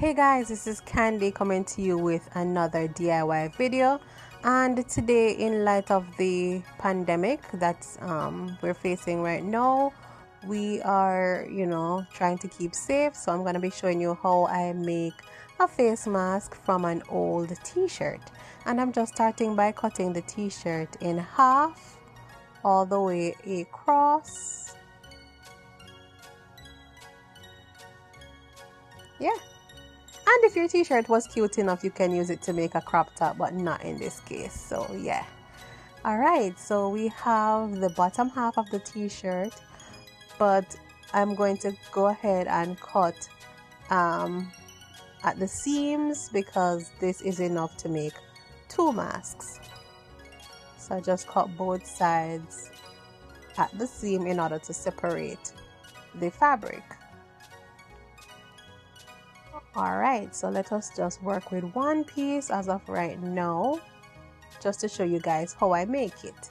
Hey guys, this is Candy coming to you with another DIY video. And today, in light of the pandemic that we're facing right now, we are trying to keep safe. So I'm going to be showing you how I make a face mask from an old t-shirt. And I'm just starting by cutting the t-shirt in half all the way across. Yeah. And if your t-shirt was cute enough, you can use it to make a crop top, but not in this case. So yeah. Alright, so we have the bottom half of the t-shirt, but I'm going to go ahead and cut at the seams because this is enough to make two masks. So I just cut both sides at the seam in order to separate the fabric. Alright, so let us just work with one piece as of right now, just to show you guys how I make it.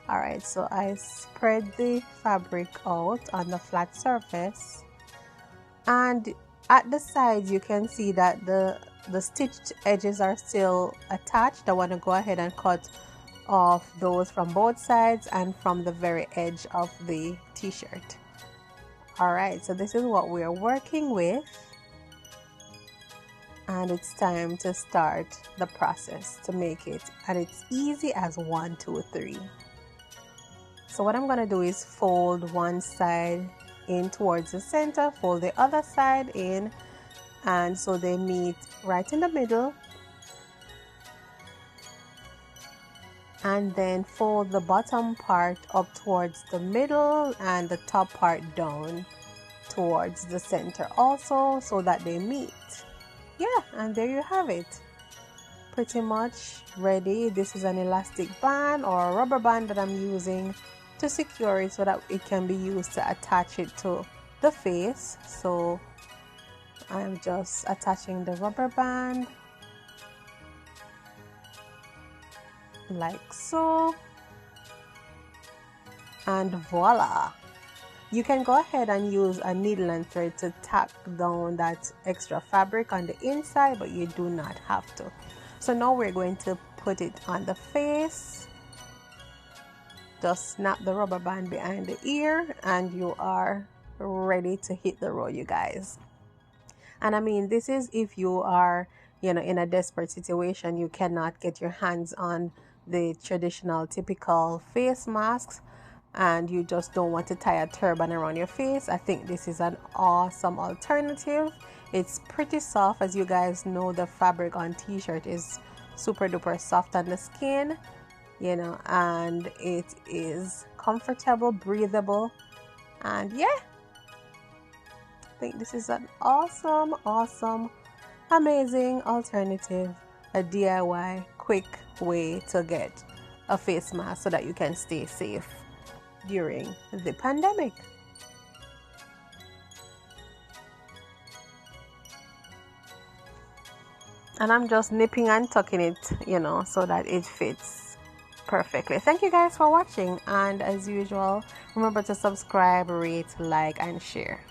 Alright, so I spread the fabric out on the flat surface, and at the sides you can see that the stitched edges are still attached. I want to go ahead and cut off those from both sides and from the very edge of the t-shirt. Alright, so this is what we're working with. And it's time to start the process to make it, and it's easy as 1, 2, 3. So what I'm gonna do is fold one side in towards the center, fold the other side in, and so they meet right in the middle, and then fold the bottom part up towards the middle and the top part down towards the center also, so that they meet. Yeah, and there you have it, pretty much ready. This is an elastic band or a rubber band that I'm using to secure it so that it can be used to attach it to the face. So I'm just attaching the rubber band like so, and voila. You can go ahead and use a needle and thread to tack down that extra fabric on the inside, but you do not have to. So now we're going to put it on the face. Just snap the rubber band behind the ear and you are ready to hit the road, you guys. And I mean, this is if you are in a desperate situation, you cannot get your hands on the traditional typical face masks, and you just don't want to tie a turban around your face. I think this is an awesome alternative. It's pretty soft. As you guys know, the fabric on t-shirt is super duper soft on the skin, and it is comfortable, breathable, and yeah, I think this is an awesome, amazing alternative, a DIY quick way to get a face mask so that you can stay safe during the pandemic. And I'm just nipping and tucking it, so that it fits perfectly. Thank you guys for watching, and as usual, remember to subscribe, rate, like, and share.